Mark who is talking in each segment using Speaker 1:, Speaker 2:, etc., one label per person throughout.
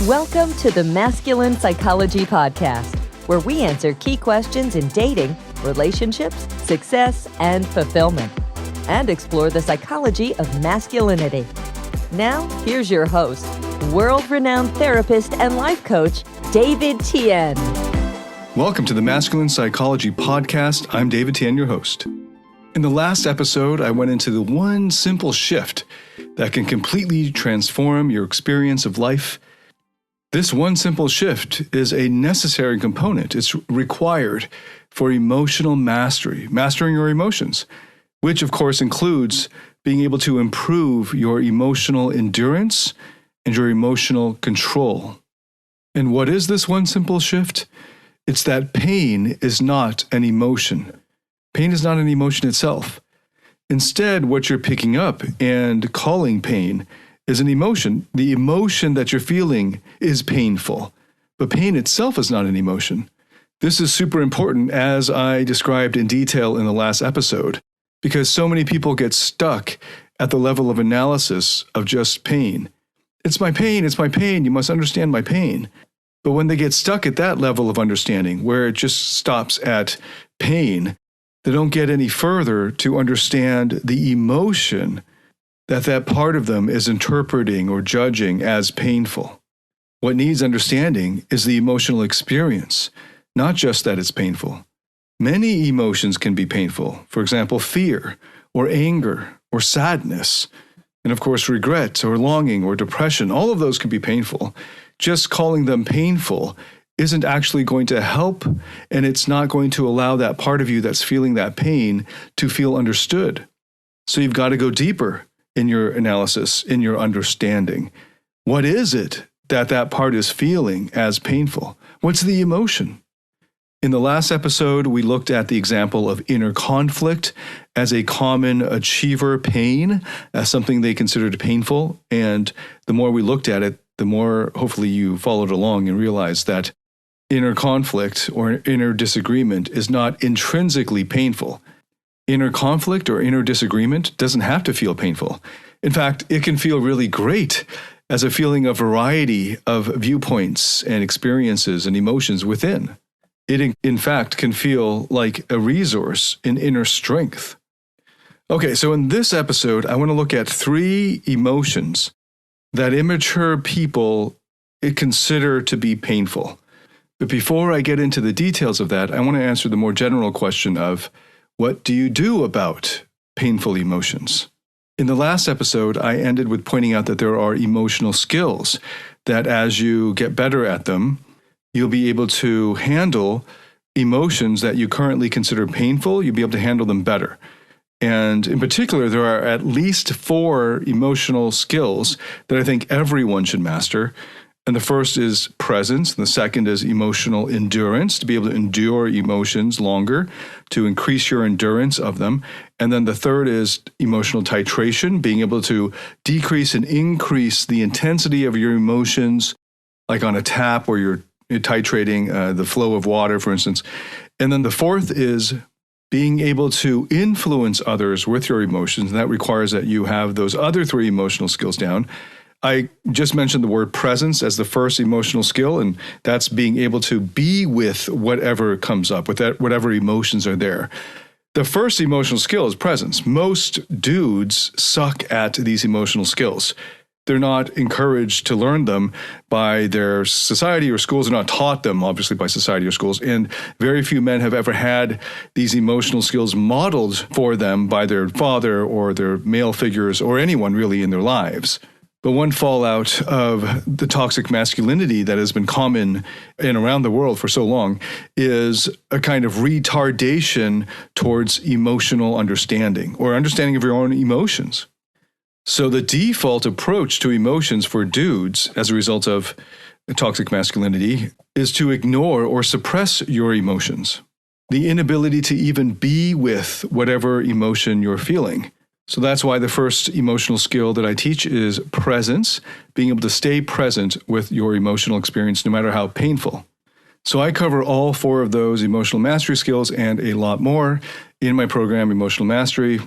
Speaker 1: Welcome to the Masculine Psychology Podcast, where we answer key questions in dating, relationships, success, and fulfillment, and explore the psychology of masculinity. Now, here's your host, world-renowned therapist and life coach, David Tian.
Speaker 2: Welcome to the Masculine Psychology Podcast. I'm David Tian, your host. In the last episode, I went into the one simple shift that can completely transform your experience of life. This one simple shift is a necessary component. It's required for emotional mastery, mastering your emotions, which of course includes being able to improve your emotional endurance and your emotional control. And what is this one simple shift? It's that pain is not an emotion. Pain is not an emotion itself. Instead, what you're picking up and calling pain is an emotion. The emotion that you're feeling is painful, but pain itself is not an emotion. This is super important, as I described in detail in the last episode, because so many people get stuck at the level of analysis of just pain. It's my pain, you must understand my pain. But when they get stuck at that level of understanding, where it just stops at pain, they don't get any further to understand the emotion that part of them is interpreting or judging as painful. What needs understanding is the emotional experience, not just that it's painful. Many emotions can be painful. For example, fear or anger or sadness, and of course, regret or longing or depression. All of those can be painful. Just calling them painful isn't actually going to help, and it's not going to allow that part of you that's feeling that pain to feel understood. So you've got to go deeper in your analysis, in your understanding. What is it that part is feeling as painful? What's the emotion? In the last episode, we looked at the example of inner conflict as a common achiever pain, as something they considered painful. And the more we looked at it, the more hopefully you followed along and realized that inner conflict or inner disagreement is not intrinsically painful. Inner conflict or inner disagreement doesn't have to feel painful. In fact, it can feel really great as a feeling of variety of viewpoints and experiences and emotions within. It, in fact, can feel like a resource in inner strength. Okay, so in this episode, I want to look at 3 emotions that immature people consider to be painful. But before I get into the details of that, I want to answer the more general question of, what do you do about painful emotions? In the last episode, I ended with pointing out that there are emotional skills that as you get better at them, you'll be able to handle emotions that you currently consider painful. You'll be able to handle them better. And in particular, there are at least 4 emotional skills that I think everyone should master. And the first is presence, and the second is emotional endurance, to be able to endure emotions longer, to increase your endurance of them. And then the third is emotional titration, being able to decrease and increase the intensity of your emotions, like on a tap where you're titrating the flow of water, for instance. And then the fourth is being able to influence others with your emotions. And that requires that you have those other 3 emotional skills down. I just mentioned the word presence as the first emotional skill, and that's being able to be with whatever comes up, with that, whatever emotions are there. The first emotional skill is presence. Most dudes suck at these emotional skills. They're not encouraged to learn them by their society or schools. They're not taught them, obviously, by society or schools. And very few men have ever had these emotional skills modeled for them by their father or their male figures or anyone really in their lives. But one fallout of the toxic masculinity that has been common and around the world for so long is a kind of retardation towards emotional understanding or understanding of your own emotions. So the default approach to emotions for dudes as a result of toxic masculinity is to ignore or suppress your emotions. The inability to even be with whatever emotion you're feeling. So that's why the first emotional skill that I teach is presence, being able to stay present with your emotional experience, no matter how painful. So I cover all 4 of those emotional mastery skills and a lot more in my program, Emotional Mastery.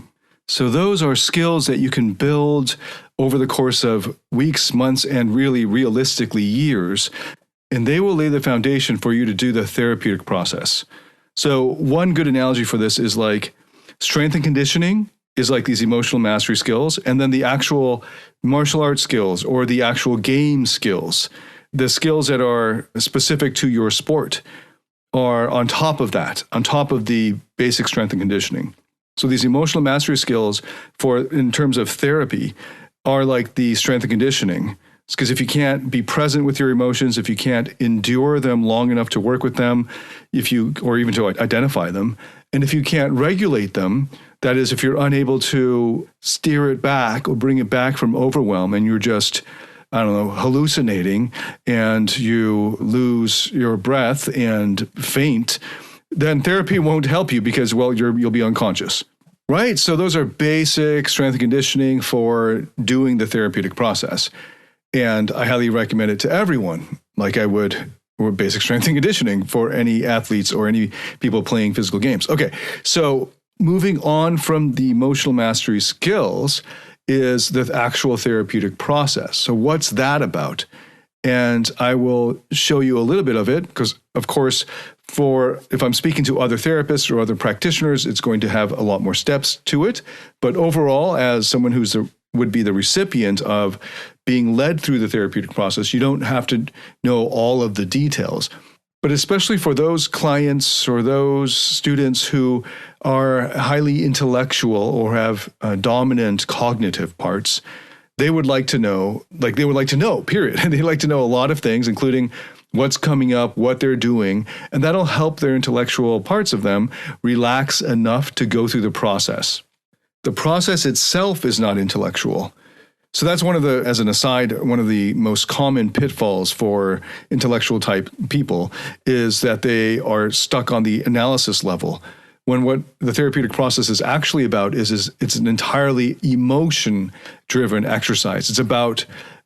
Speaker 2: So those are skills that you can build over the course of weeks, months, and really realistically years. And they will lay the foundation for you to do the therapeutic process. So one good analogy for this is like strength and conditioning is like these emotional mastery skills, and then the actual martial arts skills or the actual game skills, the skills that are specific to your sport are on top of that, on top of the basic strength and conditioning. So these emotional mastery skills in terms of therapy are like the strength and conditioning. Because if you can't be present with your emotions, if you can't endure them long enough to work with them, or even to identify them, and if you can't regulate them, that is, if you're unable to steer it back or bring it back from overwhelm and you're just, hallucinating and you lose your breath and faint, then therapy won't help you because, you'll be unconscious. Right? So those are basic strength and conditioning for doing the therapeutic process. And I highly recommend it to everyone, like I would or basic strength and conditioning for any athletes or any people playing physical games. Okay, so moving on from the emotional mastery skills is the actual therapeutic process. So what's that about? And I will show you a little bit of it because, of course, if I'm speaking to other therapists or other practitioners, it's going to have a lot more steps to it. But overall, as someone would be the recipient of being led through the therapeutic process, you don't have to know all of the details. But especially for those clients or those students who are highly intellectual or have dominant cognitive parts, they would like to know, period. And they'd like to know a lot of things, including what's coming up, what they're doing, and that'll help their intellectual parts of them relax enough to go through the process. The process itself is not intellectual. So that's as an aside, one of the most common pitfalls for intellectual type people is that they are stuck on the analysis level. When what the therapeutic process is actually about is it's an entirely emotion-driven exercise. It's about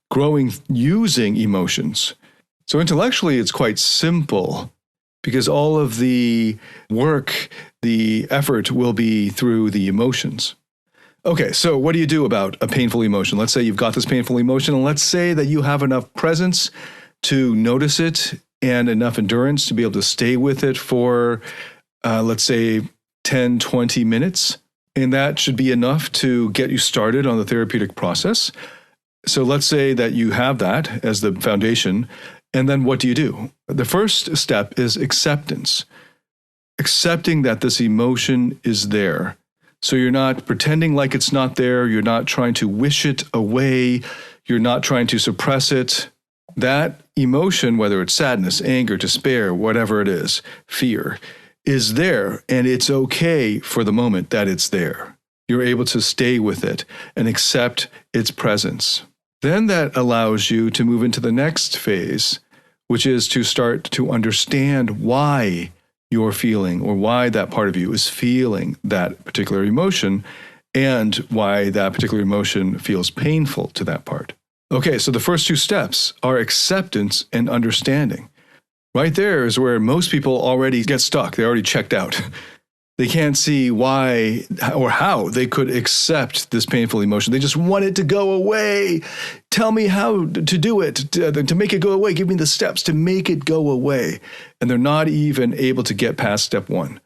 Speaker 2: growing using emotions. So intellectually, it's quite simple because all of the work, the effort will be through the emotions. Okay, so what do you do about a painful emotion? Let's say you've got this painful emotion, and let's say that you have enough presence to notice it and enough endurance to be able to stay with it for, let's say, 10, 20 minutes. And that should be enough to get you started on the therapeutic process. So let's say that you have that as the foundation. And then what do you do? The first step is acceptance. Accepting that this emotion is there. So you're not pretending like it's not there. You're not trying to wish it away. You're not trying to suppress it. That emotion, whether it's sadness, anger, despair, whatever it is, fear, is there. And it's okay for the moment that it's there. You're able to stay with it and accept its presence. Then that allows you to move into the next phase, which is to start to understand why you're feeling or why that part of you is feeling that particular emotion and why that particular emotion feels painful to that part. Okay, so the first two steps are acceptance and understanding. Right there is where most people already get stuck. They already checked out. They can't see why or how they could accept this painful emotion. They just want it to go away. Tell me how to do it, to make it go away. Give me the steps to make it go away. And they're not even able to get past step one.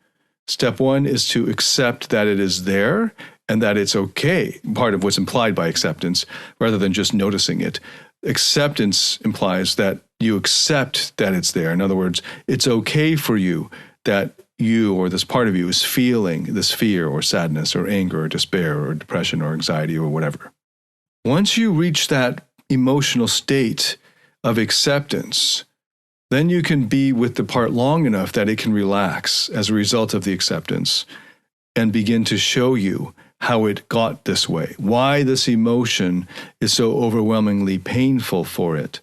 Speaker 2: Step one is to accept that it is there and that it's okay, part of what's implied by acceptance, rather than just noticing it. Acceptance implies that you accept that it's there. In other words, it's okay for you that you or this part of you is feeling this fear or sadness or anger or despair or depression or anxiety or whatever. Once you reach that emotional state of acceptance, then you can be with the part long enough that it can relax as a result of the acceptance and begin to show you how it got this way, why this emotion is so overwhelmingly painful for it.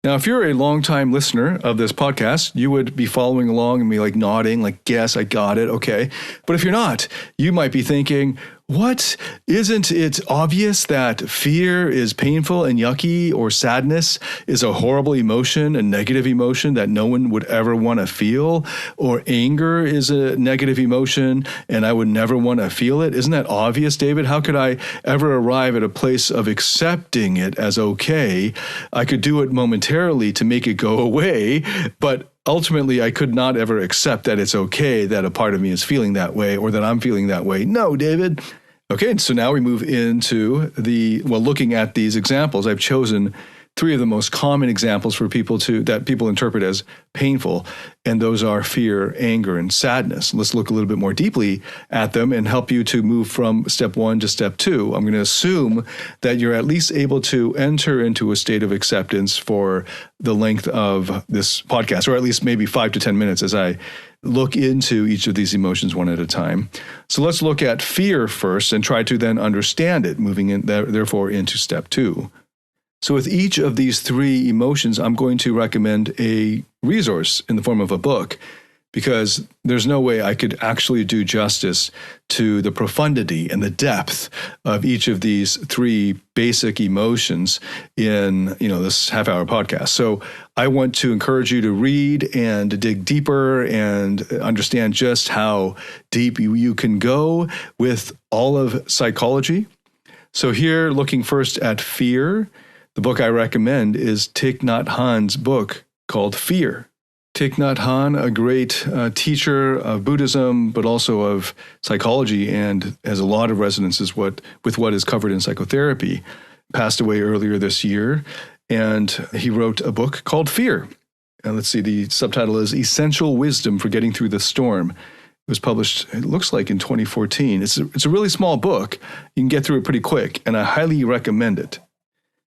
Speaker 2: Now, if you're a longtime listener of this podcast, you would be following along and be like nodding, like, yes, I got it, okay. But if you're not, you might be thinking, What? Isn't it obvious that fear is painful and yucky, or sadness is a horrible emotion, a negative emotion that no one would ever want to feel, or anger is a negative emotion and I would never want to feel it? Isn't that obvious, David? How could I ever arrive at a place of accepting it as okay? I could do it momentarily to make it go away, but ultimately, I could not ever accept that it's okay that a part of me is feeling that way or that I'm feeling that way. No, David. Okay, so now we move into looking at these examples. I've chosen 3 of the most common examples for people that people interpret as painful, and those are fear, anger, and sadness. Let's look a little bit more deeply at them and help you to move from step 1 to step 2. I'm going to assume that you're at least able to enter into a state of acceptance for the length of this podcast, or at least maybe 5 to 10 minutes as I look into each of these emotions one at a time. So let's look at fear first and try to then understand it, moving in therefore into step 2. So with each of these 3 emotions, I'm going to recommend a resource in the form of a book, because there's no way I could actually do justice to the profundity and the depth of each of these 3 basic emotions in, this half-hour podcast. So I want to encourage you to read and dig deeper and understand just how deep you can go with all of psychology. So here, looking first at fear, the book I recommend is Thich Nhat Hanh's book called Fear. Thich Nhat Hanh, a great teacher of Buddhism, but also of psychology, and has a lot of resonances with what is covered in psychotherapy, passed away earlier this year, and he wrote a book called Fear. And let's see, the subtitle is Essential Wisdom for Getting Through the Storm. It was published, it looks like, in 2014. It's a really small book. You can get through it pretty quick, and I highly recommend it.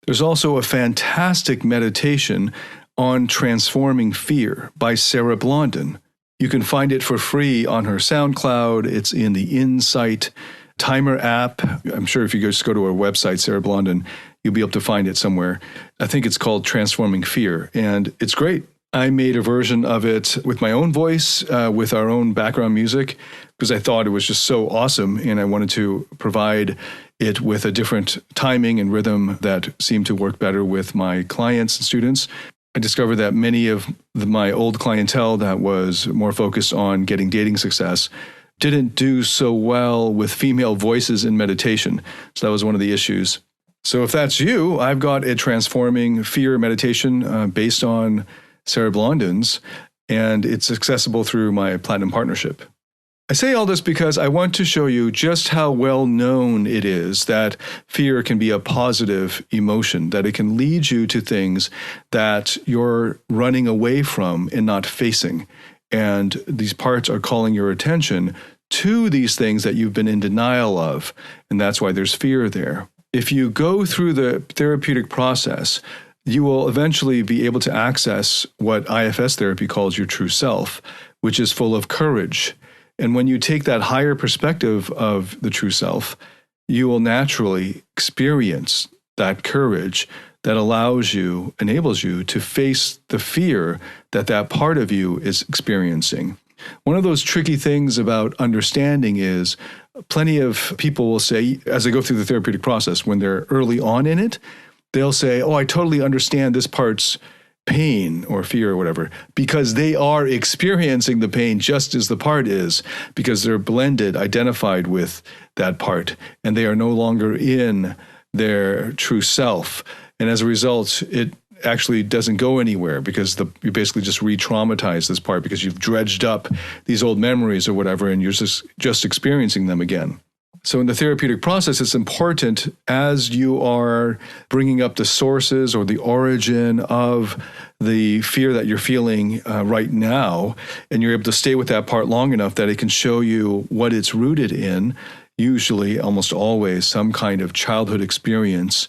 Speaker 2: There's also a fantastic meditation on transforming fear by Sarah Blondin. You can find it for free on her SoundCloud. It's in the Insight Timer app. I'm sure if you just go to her website, Sarah Blondin, you'll be able to find it somewhere. I think it's called Transforming Fear, and it's great. I made a version of it with my own voice, with our own background music, because I thought it was just so awesome, and I wanted to provide it with a different timing and rhythm that seemed to work better with my clients and students. I discovered that many of my old clientele that was more focused on getting dating success didn't do so well with female voices in meditation. So that was one of the issues. So if that's you, I've got a Transforming Fear meditation based on Sarah Blondin's, and it's accessible through my Platinum Partnership. I say all this because I want to show you just how well known it is that fear can be a positive emotion, that it can lead you to things that you're running away from and not facing. And these parts are calling your attention to these things that you've been in denial of, and that's why there's fear there. If you go through the therapeutic process, you will eventually be able to access what IFS therapy calls your true self, which is full of courage. And when you take that higher perspective of the true self, you will naturally experience that courage that enables you to face the fear that part of you is experiencing. One of those tricky things about understanding is plenty of people will say, as they go through the therapeutic process, when they're early on in it, they'll say, I totally understand this part's pain or fear or whatever, because they are experiencing the pain just as the part is, because they're identified with that part, and they are no longer in their true self. And as a result, it actually doesn't go anywhere, because you basically just re-traumatize this part because you've dredged up these old memories or whatever, and you're just experiencing them again. So in the therapeutic process, it's important, as you are bringing up the sources or the origin of the fear that you're feeling right now, and you're able to stay with that part long enough that it can show you what it's rooted in, usually, almost always, some kind of childhood experience,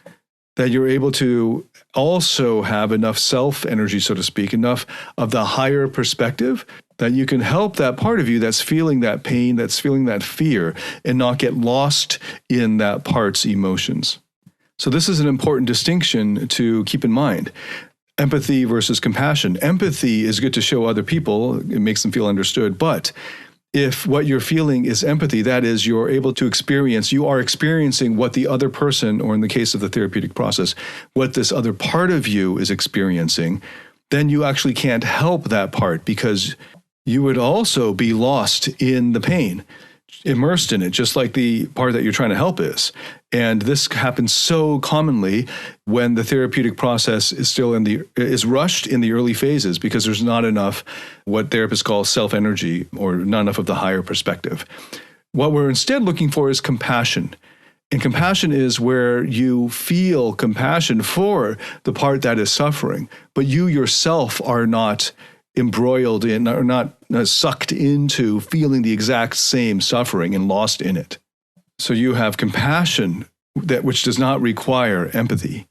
Speaker 2: that you're able to also have enough self-energy, so to speak, enough of the higher perspective that you can help that part of you that's feeling that pain, that's feeling that fear, and not get lost in that part's emotions. So this is an important distinction to keep in mind. Empathy versus compassion. Empathy is good to show other people. It makes them feel understood. But If what you're feeling is empathy, that is, you are experiencing what the other person, or in the case of the therapeutic process, what this other part of you is experiencing, then you actually can't help that part because you would also be lost in the pain, immersed in it, just like the part that you're trying to help is. And this happens so commonly when the therapeutic process is rushed in the early phases because there's not enough what therapists call self-energy, or not enough of the higher perspective. What we're instead looking for is compassion. And compassion is where you feel compassion for the part that is suffering, but you yourself are not embroiled in, or not sucked into feeling the exact same suffering and lost in it. So you have compassion which does not require empathy.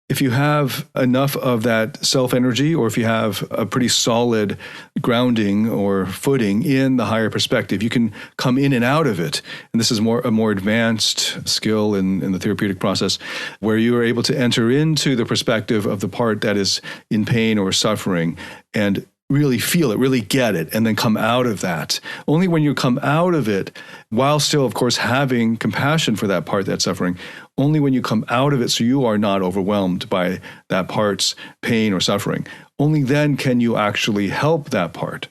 Speaker 2: If you have enough of that self-energy, or if you have a pretty solid grounding or footing in the higher perspective, you can come in and out of it. And this is a more advanced skill in the therapeutic process, where you are able to enter into the perspective of the part that is in pain or suffering and really feel it, really get it, and then come out of that. Only when you come out of it, while still, of course, having compassion for that part that's suffering, only when you come out of it so you are not overwhelmed by that part's pain or suffering, only then can you actually help that part.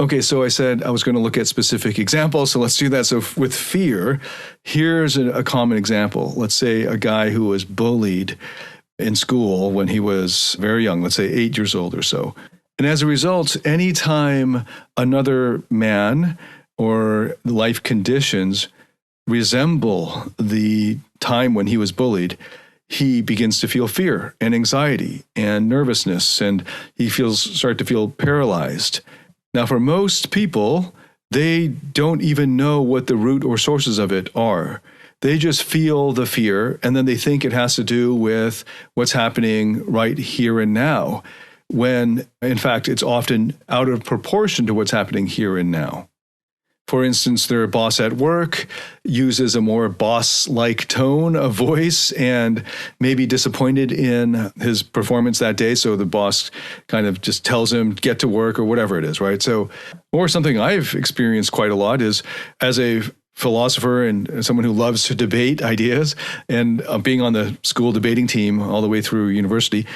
Speaker 2: Okay, so I said I was going to look at specific examples, so let's do that. So with fear, here's a common example. Let's say a guy who was bullied in school when he was very young, let's say 8 years old or so. And as a result, anytime another man or life conditions resemble the time when he was bullied, he begins to feel fear and anxiety and nervousness, and he starts to feel paralyzed. Now, for most people, they don't even know what the root or sources of it are. They just feel the fear, and then they think it has to do with what's happening right here and now, when, in fact, it's often out of proportion to what's happening here and now. For instance, their boss at work uses a more boss-like tone of voice and may be disappointed in his performance that day, so the boss kind of just tells him, get to work, or whatever it is, right? So, or something I've experienced quite a lot is, as a philosopher and someone who loves to debate ideas, and being on the school debating team all the way through university,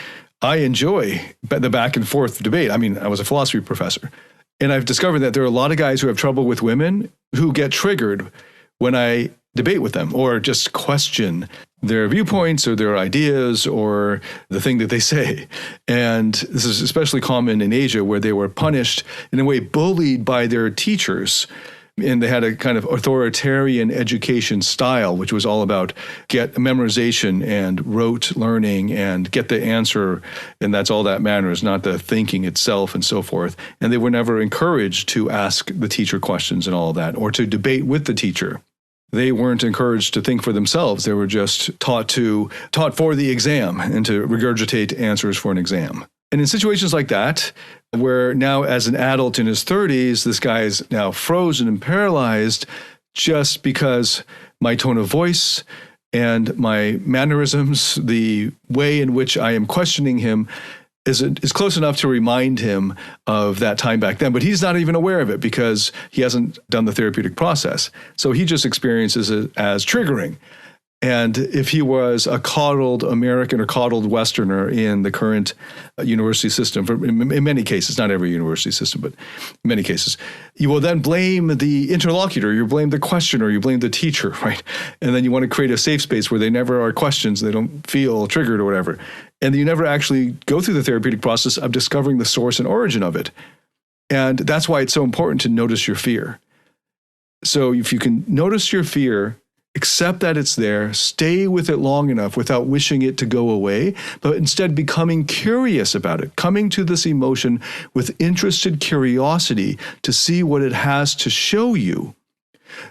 Speaker 2: I enjoy the back and forth debate. I mean, I was a philosophy professor, and I've discovered that there are a lot of guys who have trouble with women who get triggered when I debate with them or just question their viewpoints or their ideas or the thing that they say. And this is especially common in Asia, where they were punished, in a way, bullied by their teachers. And they had a kind of authoritarian education style, which was all about get memorization and rote learning and get the answer, and that's all that matters, not the thinking itself and so forth. And they were never encouraged to ask the teacher questions and all of that, or to debate with the teacher. They weren't encouraged to think for themselves. They were just taught for the exam and to regurgitate answers for an exam. And in situations like that, where now as an adult in his 30s, this guy is now frozen and paralyzed just because my tone of voice and my mannerisms, the way in which I am questioning him, is close enough to remind him of that time back then. But he's not even aware of it because he hasn't done the therapeutic process. So he just experiences it as triggering. And if he was a coddled American or coddled Westerner in the current university system, in many cases, not every university system, but in many cases, you will then blame the interlocutor, you blame the questioner, you blame the teacher, right? And then you want to create a safe space where they never are questions, they don't feel triggered or whatever. And you never actually go through the therapeutic process of discovering the source and origin of it. And that's why it's so important to notice your fear. So if you can notice your fear, accept that it's there, stay with it long enough without wishing it to go away, but instead becoming curious about it, coming to this emotion with interested curiosity to see what it has to show you.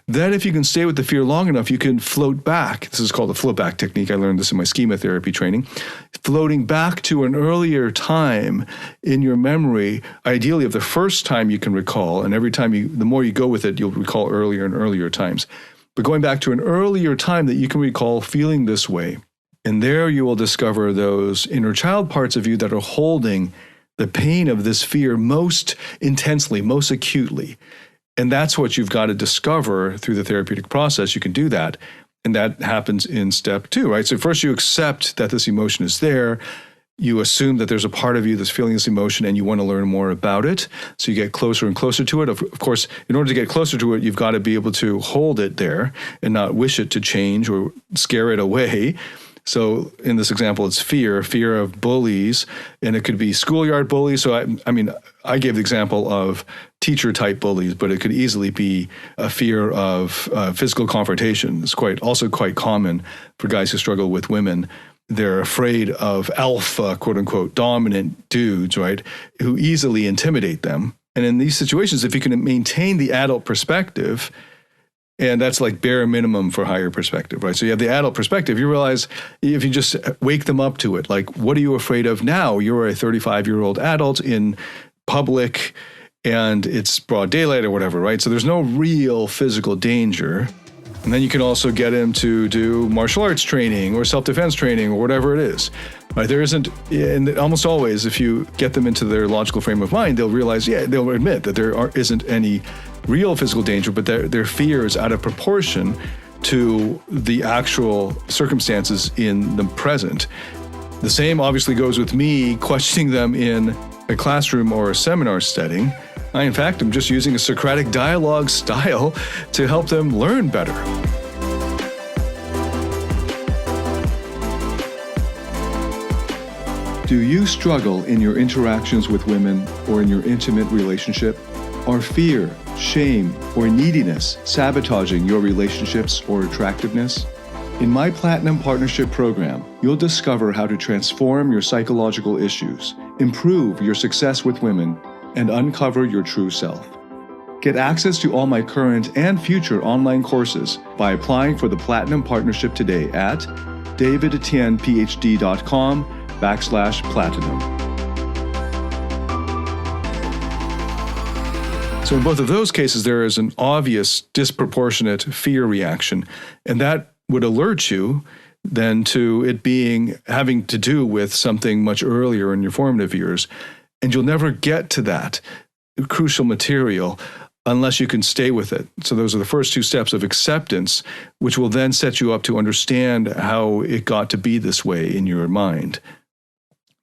Speaker 2: Then if you can stay with the fear long enough, you can float back. This is called the float back technique. I learned this in my schema therapy training. Floating back to an earlier time in your memory, ideally of the first time you can recall, and every time the more you go with it, you'll recall earlier and earlier times. But going back to an earlier time that you can recall feeling this way. And there you will discover those inner child parts of you that are holding the pain of this fear most intensely, most acutely. And that's what you've got to discover through the therapeutic process. You can do that. And that happens in step 2, right? So first you accept that this emotion is there. You assume that there's a part of you that's feeling this emotion and you want to learn more about it. So you get closer and closer to it. Of course, in order to get closer to it, you've got to be able to hold it there and not wish it to change or scare it away. So in this example, it's fear of bullies, and it could be schoolyard bullies. So I gave the example of teacher-type bullies, but it could easily be a fear of physical confrontation. It's also quite common for guys who struggle with women. They're afraid of alpha, quote unquote, dominant dudes, right, who easily intimidate them. And in these situations, if you can maintain the adult perspective, and that's like bare minimum for higher perspective, right? So you have the adult perspective. You realize if you just wake them up to it, like, what are you afraid of now? You're a 35-year-old adult in public and it's broad daylight or whatever, right? So there's no real physical danger. And then you can also get him to do martial arts training or self-defense training or whatever it is. Right? There isn't, and almost always, if you get them into their logical frame of mind, they'll realize, they'll admit that isn't any real physical danger, but their fear is out of proportion to the actual circumstances in the present. The same obviously goes with me questioning them in a classroom or a seminar setting. I, in fact, am just using a Socratic dialogue style to help them learn better. Do you struggle in your interactions with women or in your intimate relationship? Are fear, shame, or neediness sabotaging your relationships or attractiveness? In my Platinum Partnership Program, you'll discover how to transform your psychological issues, improve your success with women, and uncover your true self. Get access to all my current and future online courses by applying for the Platinum Partnership today at davidtianphd.com/platinum. So in both of those cases, there is an obvious disproportionate fear reaction, and that would alert you then to it having to do with something much earlier in your formative years. And you'll never get to that crucial material unless you can stay with it. So those are the first 2 steps of acceptance, which will then set you up to understand how it got to be this way in your mind.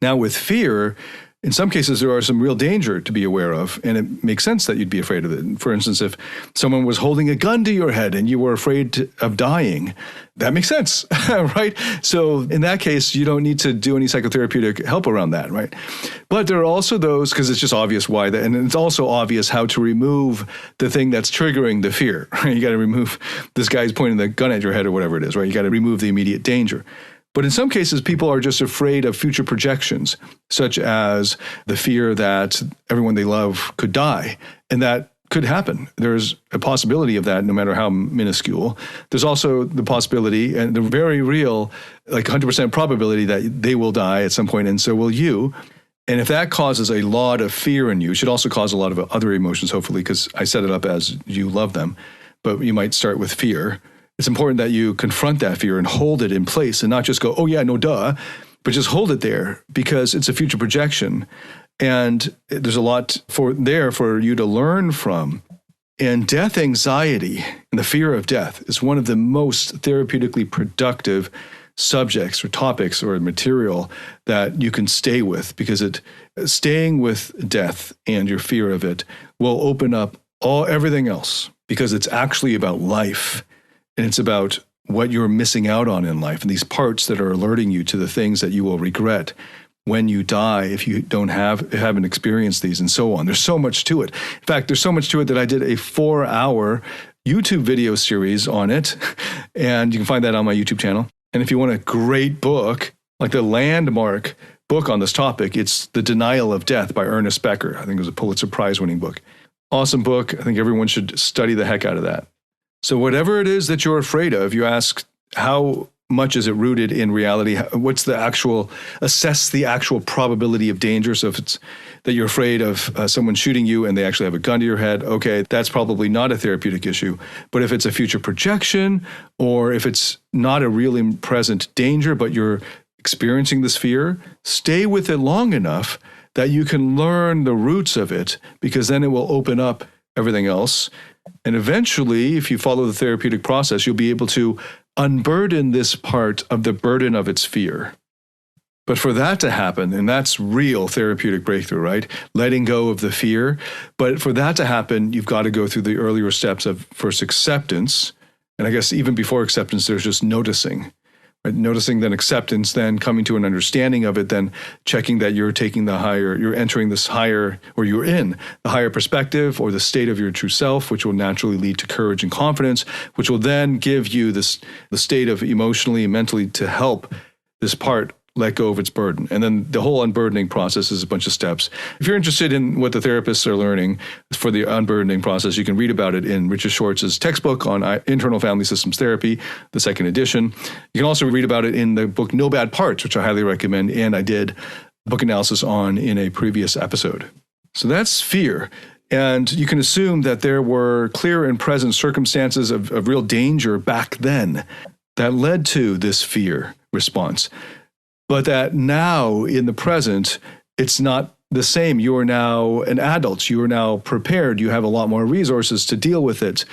Speaker 2: Now with fear, in some cases, there are some real danger to be aware of, and it makes sense that you'd be afraid of it. For instance, if someone was holding a gun to your head and you were afraid of dying, that makes sense, right? So in that case, you don't need to do any psychotherapeutic help around that, right? But there are also those, because it's just obvious why, and it's also obvious how to remove the thing that's triggering the fear, right? You got to remove this guy's pointing the gun at your head or whatever it is, right? You got to remove the immediate danger. But in some cases, people are just afraid of future projections, such as the fear that everyone they love could die. And that could happen. There's a possibility of that, no matter how minuscule. There's also the possibility, and the very real, like 100% probability that they will die at some point, and so will you. And if that causes a lot of fear in you, it should also cause a lot of other emotions, hopefully, because I set it up as you love them. But you might start with fear. It's important that you confront that fear and hold it in place and not just go, oh yeah, no duh, but just hold it there because it's a future projection. And there's a lot for you to learn from. And death anxiety and the fear of death is one of the most therapeutically productive subjects or topics or material that you can stay with, because staying with death and your fear of it will open up everything else, because it's actually about life. And it's about what you're missing out on in life and these parts that are alerting you to the things that you will regret when you die if you haven't experienced these, and so on. There's so much to it. In fact, there's so much to it that I did a 4-hour YouTube video series on it, and you can find that on my YouTube channel. And if you want a great book, like the landmark book on this topic, it's The Denial of Death by Ernest Becker. I think it was a Pulitzer Prize-winning book. Awesome book. I think everyone should study the heck out of that. So whatever it is that you're afraid of, you ask, how much is it rooted in reality? Assess the actual probability of danger. So if it's that you're afraid of someone shooting you and they actually have a gun to your head, okay, that's probably not a therapeutic issue. But if it's a future projection, or if it's not a really present danger, but you're experiencing this fear, stay with it long enough that you can learn the roots of it, because then it will open up everything else. And eventually, if you follow the therapeutic process, you'll be able to unburden this part of the burden of its fear. But for that to happen, and that's real therapeutic breakthrough, right? Letting go of the fear. But for that to happen, you've got to go through the earlier steps of first acceptance. And I guess even before acceptance, there's just noticing. Right? Noticing, then acceptance, then coming to an understanding of it, then checking that you're entering this higher, or you're in the higher perspective or the state of your true self, which will naturally lead to courage and confidence, which will then give you the state of emotionally and mentally to help this part let go of its burden. And then the whole unburdening process is a bunch of steps. If you're interested in what the therapists are learning for the unburdening process, you can read about it in Richard Schwartz's textbook on internal family systems therapy, the second edition. You can also read about it in the book No Bad Parts, which I highly recommend, and I did book analysis on in a previous episode. So that's fear. And you can assume that there were clear and present circumstances of real danger back then that led to this fear response. But that now, in the present, it's not the same. You are now an adult. You are now prepared. You have a lot more resources to deal with it.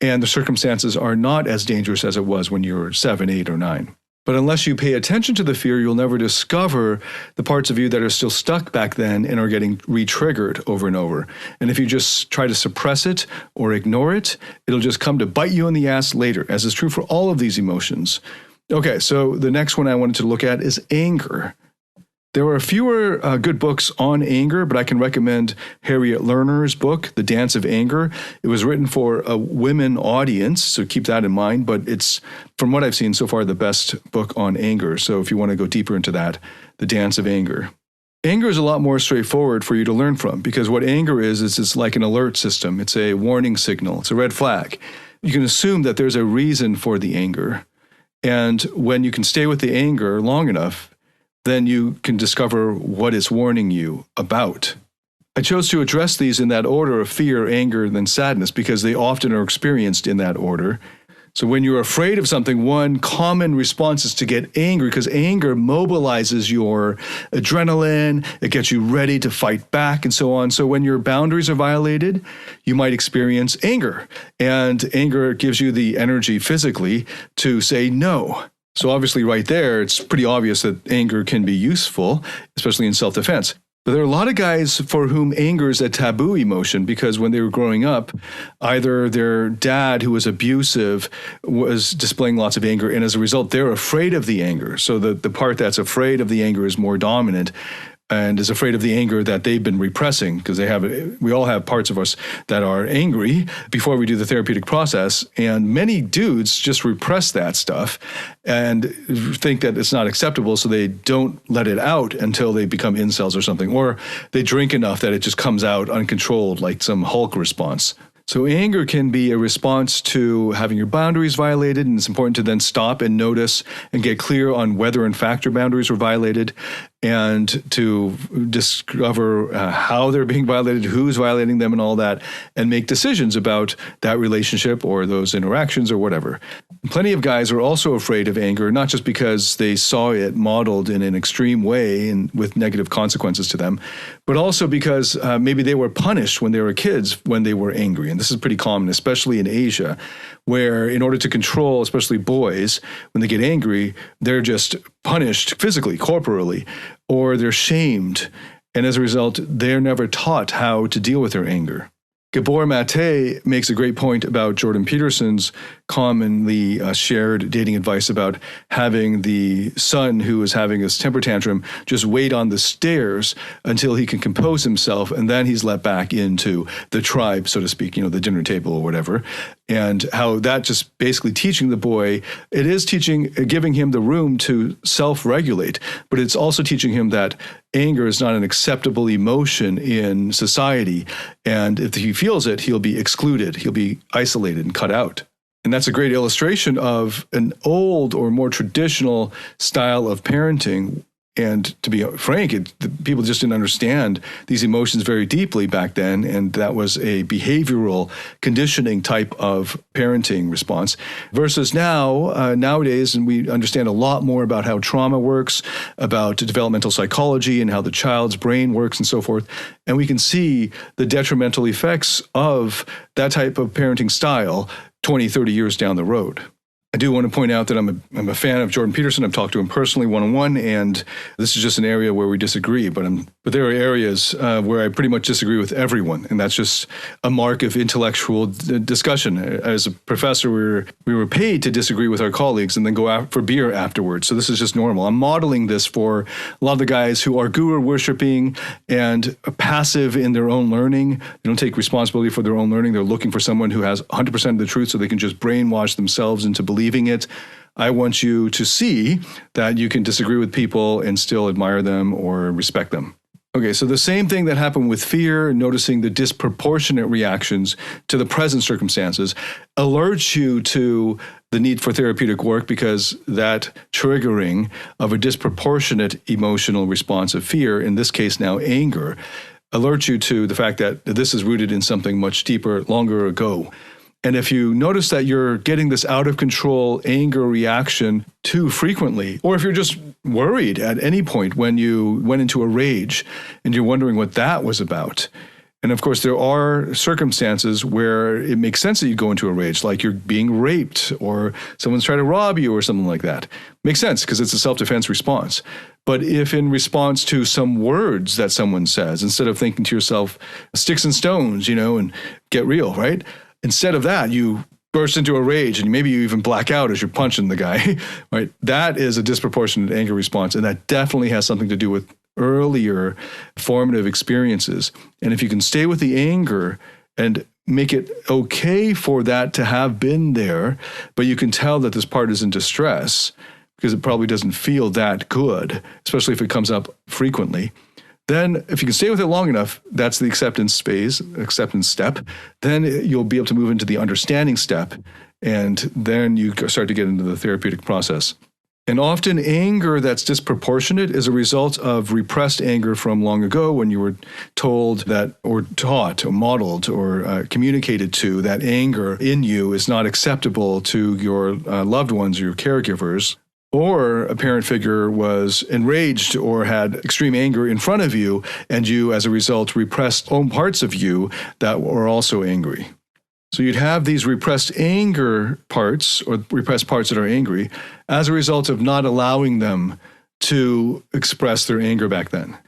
Speaker 2: And the circumstances are not as dangerous as it was when you were 7, 8, or 9. But unless you pay attention to the fear, you'll never discover the parts of you that are still stuck back then and are getting re-triggered over and over. And if you just try to suppress it or ignore it, it'll just come to bite you in the ass later, as is true for all of these emotions. Okay, so the next one I wanted to look at is anger. There are fewer good books on anger, but I can recommend Harriet Lerner's book, The Dance of Anger. It was written for a women audience, so keep that in mind, but it's, from what I've seen so far, the best book on anger. So if you want to go deeper into that, The Dance of Anger. Anger is a lot more straightforward for you to learn from, because what anger is it's like an alert system. It's a warning signal. It's a red flag. You can assume that there's a reason for the anger. And when you can stay with the anger long enough, then you can discover what it's warning you about. I chose to address these in that order of fear, anger, then sadness, because they often are experienced in that order. So when you're afraid of something, one common response is to get angry, because anger mobilizes your adrenaline, it gets you ready to fight back and so on. So when your boundaries are violated, you might experience anger. And anger gives you the energy physically to say no. So obviously right there, it's pretty obvious that anger can be useful, especially in self-defense. But there are a lot of guys for whom anger is a taboo emotion, because when they were growing up, either their dad, who was abusive, was displaying lots of anger, and as a result, they're afraid of the anger. So the part that's afraid of the anger is more dominant and is afraid of the anger that they've been repressing, because we all have parts of us that are angry before we do the therapeutic process. And many dudes just repress that stuff and think that it's not acceptable, so they don't let it out until they become incels or something, or they drink enough that it just comes out uncontrolled, like some Hulk response. So anger can be a response to having your boundaries violated, and it's important to then stop and notice and get clear on whether in fact your boundaries were violated, and to discover how they're being violated, who's violating them and all that, and make decisions about that relationship or those interactions or whatever. Plenty of guys are also afraid of anger, not just because they saw it modeled in an extreme way and with negative consequences to them, but also because maybe they were punished when they were kids when they were angry. And this is pretty common, especially in Asia, where in order to control, especially boys, when they get angry, they're just punished physically, corporally, or they're shamed. And as a result, they're never taught how to deal with their anger. Gabor Mate makes a great point about Jordan Peterson's commonly shared dating advice about having the son who is having his temper tantrum just wait on the stairs until he can compose himself, and then he's let back into the tribe, so to speak, the dinner table or whatever. And how that just basically teaching the boy, it is giving him the room to self-regulate, but it's also teaching him that anger is not an acceptable emotion in society. And if he feels it, he'll be excluded, he'll be isolated and cut out. And that's a great illustration of an old or more traditional style of parenting And to be frank, people just didn't understand these emotions very deeply back then. And that was a behavioral conditioning type of parenting response. Versus nowadays, and we understand a lot more about how trauma works, about developmental psychology and how the child's brain works and so forth. And we can see the detrimental effects of that type of parenting style 20, 30 years down the road. I do want to point out that I'm a fan of Jordan Peterson. I've talked to him personally one-on-one, and this is just an area where we disagree. But there are areas where I pretty much disagree with everyone, and that's just a mark of intellectual discussion. As a professor, we were paid to disagree with our colleagues and then go out for beer afterwards. So this is just normal. I'm modeling this for a lot of the guys who are guru worshiping and passive in their own learning. They don't take responsibility for their own learning. They're looking for someone who has 100% of the truth so they can just brainwash themselves into believing it. I want you to see that you can disagree with people and still admire them or respect them. Okay, so the same thing that happened with fear, noticing the disproportionate reactions to the present circumstances, alerts you to the need for therapeutic work because that triggering of a disproportionate emotional response of fear, in this case now anger, alerts you to the fact that this is rooted in something much deeper, longer ago. And if you notice that you're getting this out of control anger reaction too frequently, or if you're just worried at any point when you went into a rage and you're wondering what that was about. And of course, there are circumstances where it makes sense that you go into a rage, like you're being raped or someone's trying to rob you or something like that. Makes sense because it's a self-defense response. But if in response to some words that someone says, instead of thinking to yourself, sticks and stones, and get real, right? Instead of that, you burst into a rage and maybe you even black out as you're punching the guy, right? That is a disproportionate anger response. And that definitely has something to do with earlier formative experiences. And if you can stay with the anger and make it okay for that to have been there, but you can tell that this part is in distress because it probably doesn't feel that good, especially if it comes up frequently. Then if you can stay with it long enough, that's the acceptance step. Then you'll be able to move into the understanding step. And then you start to get into the therapeutic process. And often anger that's disproportionate is a result of repressed anger from long ago when you were told that, or taught, or modeled, or communicated to that anger in you is not acceptable to your loved ones or your caregivers. Or a parent figure was enraged or had extreme anger in front of you, and you, as a result, repressed own parts of you that were also angry. So you'd have these repressed anger parts, or repressed parts that are angry, as a result of not allowing them to express their anger back then.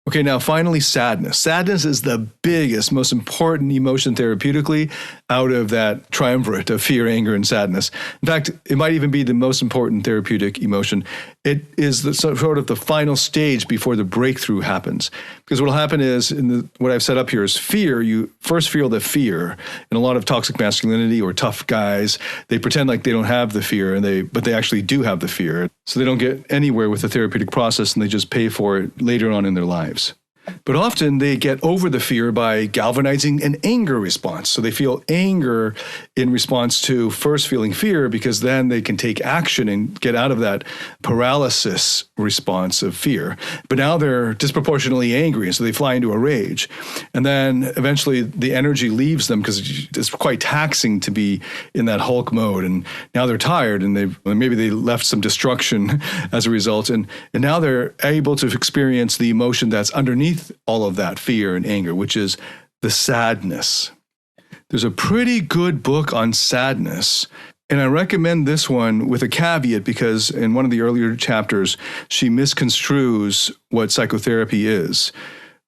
Speaker 2: Okay, now finally, sadness. Sadness is the biggest, most important emotion therapeutically out of that triumvirate of fear, anger, and sadness. In fact, it might even be the most important therapeutic emotion. It is sort of the final stage before the breakthrough happens. Because what will happen is, what I've set up here is fear. You first feel the fear. And a lot of toxic masculinity or tough guys, they pretend like they don't have the fear, but they actually do have the fear. So they don't get anywhere with the therapeutic process, and they just pay for it later on in their lives. But often they get over the fear by galvanizing an anger response. So they feel anger in response to first feeling fear, because then they can take action and get out of that paralysis response of fear. But now they're disproportionately angry, and so they fly into a rage. And then eventually the energy leaves them because it's quite taxing to be in that Hulk mode. And now they're tired, and maybe they left some destruction as a result. And now they're able to experience the emotion that's underneath all of that fear and anger, which is the sadness. There's a pretty good book on sadness, and I recommend this one with a caveat because in one of the earlier chapters, she misconstrues what psychotherapy is.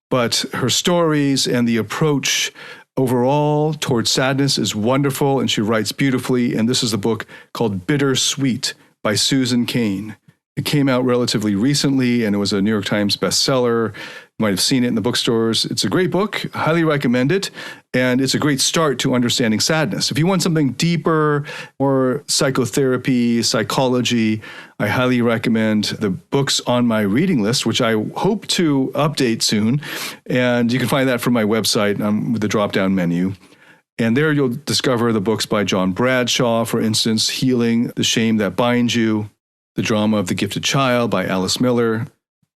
Speaker 2: But her stories and the approach overall towards sadness is wonderful, and she writes beautifully, and this is a book called Bittersweet by Susan Cain. It came out relatively recently, and it was a New York Times bestseller. You might have seen it in the bookstores. It's a great book. I highly recommend it. And it's a great start to understanding sadness. If you want something deeper, or psychotherapy, psychology, I highly recommend the books on my reading list, which I hope to update soon. And you can find that from my website with the drop-down menu. And there you'll discover the books by John Bradshaw, for instance, Healing the Shame That Binds You, The Drama of the Gifted Child by Alice Miller,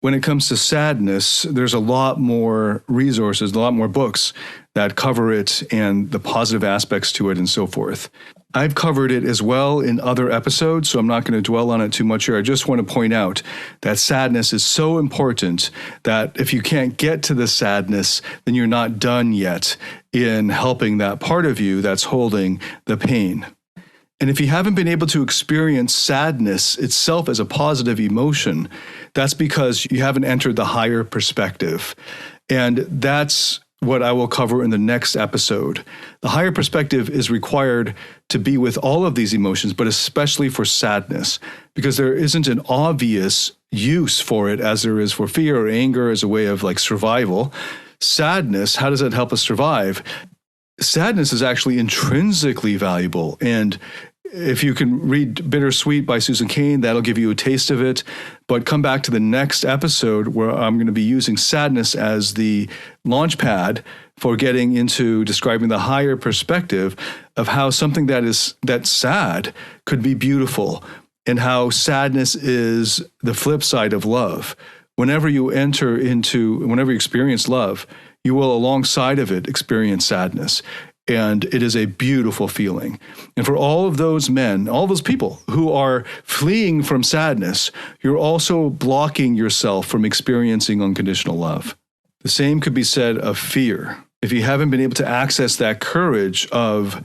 Speaker 2: when it comes to sadness, there's a lot more resources, a lot more books that cover it and the positive aspects to it and so forth. I've covered it as well in other episodes, so I'm not going to dwell on it too much here. I just want to point out that sadness is so important that if you can't get to the sadness, then you're not done yet in helping that part of you that's holding the pain. And if you haven't been able to experience sadness itself as a positive emotion, that's because you haven't entered the higher perspective. And that's what I will cover in the next episode. The higher perspective is required to be with all of these emotions, but especially for sadness, because there isn't an obvious use for it as there is for fear or anger as a way of like survival. Sadness, how does that help us survive? Sadness is actually intrinsically valuable. And if you can read Bittersweet by Susan Cain, that'll give you a taste of it. But come back to the next episode where I'm going to be using sadness as the launch pad for getting into describing the higher perspective of how something that's sad could be beautiful, and how sadness is the flip side of love. Whenever you experience love, you will alongside of it experience sadness. And it is a beautiful feeling. And for all of those men, all those people who are fleeing from sadness, you're also blocking yourself from experiencing unconditional love. The same could be said of fear. If you haven't been able to access that courage to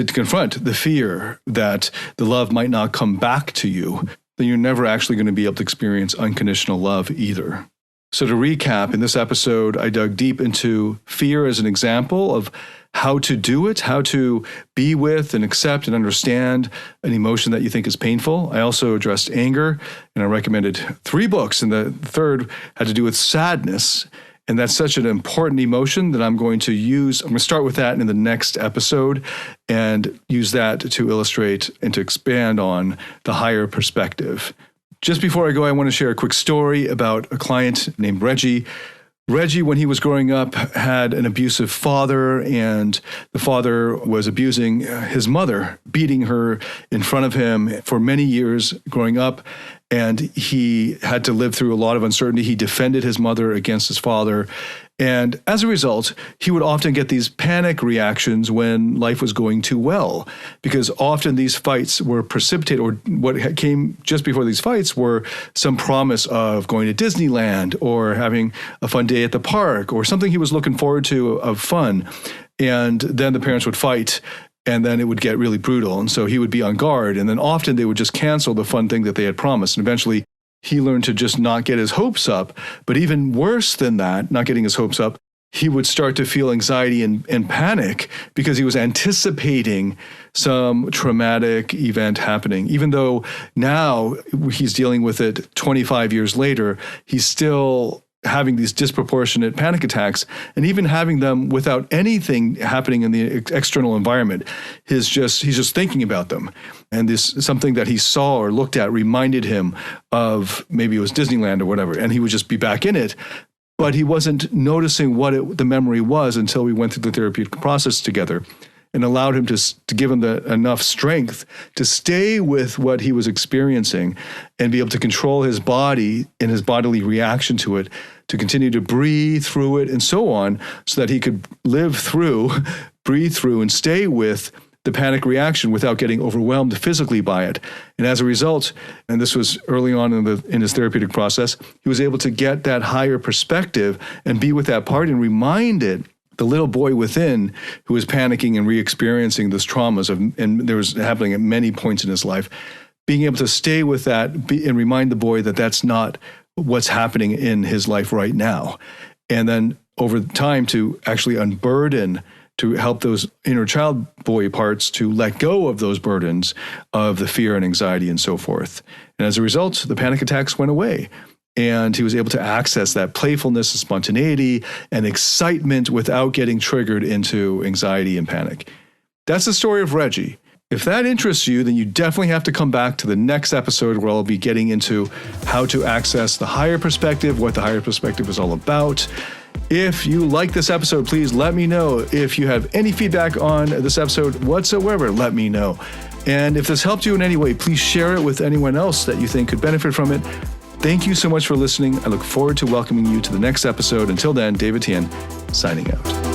Speaker 2: confront the fear that the love might not come back to you, then you're never actually going to be able to experience unconditional love either. So to recap, in this episode, I dug deep into fear as an example of how to do it, how to be with and accept and understand an emotion that you think is painful. I also addressed anger, and I recommended 3 books, and the third had to do with sadness. And that's such an important emotion that I'm going to start with that in the next episode and use that to illustrate and to expand on the higher perspective. Just before I go, I want to share a quick story about a client named Reggie. Reggie, when he was growing up, had an abusive father, and the father was abusing his mother, beating her in front of him for many years growing up. And he had to live through a lot of uncertainty. He defended his mother against his father. And as a result, he would often get these panic reactions when life was going too well, because often these fights were precipitated, or what came just before these fights were some promise of going to Disneyland or having a fun day at the park or something he was looking forward to of fun. And then the parents would fight, and then it would get really brutal. And so he would be on guard. And then often they would just cancel the fun thing that they had promised. And eventually he learned to just not get his hopes up. But even worse than that, not getting his hopes up, he would start to feel anxiety and panic because he was anticipating some traumatic event happening. Even though now he's dealing with it 25 years later, he's still having these disproportionate panic attacks, and even having them without anything happening in the external environment. He's just thinking about them. And this something that he saw or looked at reminded him of, maybe it was Disneyland or whatever, and he would just be back in it. But he wasn't noticing what the memory was until we went through the therapeutic process together, and allowed him to give him enough strength to stay with what he was experiencing and be able to control his body and his bodily reaction to it, to continue to breathe through it and so on, so that he could breathe through and stay with the panic reaction without getting overwhelmed physically by it. And as a result, and this was early on in his therapeutic process, he was able to get that higher perspective and be with that part and remind it, the little boy within who was panicking and re-experiencing those traumas, and there was happening at many points in his life, being able to stay with that and remind the boy that that's not what's happening in his life right now. And then over time to actually unburden, to help those inner child boy parts to let go of those burdens of the fear and anxiety and so forth. And as a result, the panic attacks went away. And he was able to access that playfulness and spontaneity and excitement without getting triggered into anxiety and panic. That's the story of Reggie. If that interests you, then you definitely have to come back to the next episode where I'll be getting into how to access the higher perspective, what the higher perspective is all about. If you like this episode, please let me know. If you have any feedback on this episode whatsoever, let me know. And if this helped you in any way, please share it with anyone else that you think could benefit from it. Thank you so much for listening. I look forward to welcoming you to the next episode. Until then, David Tian, signing out.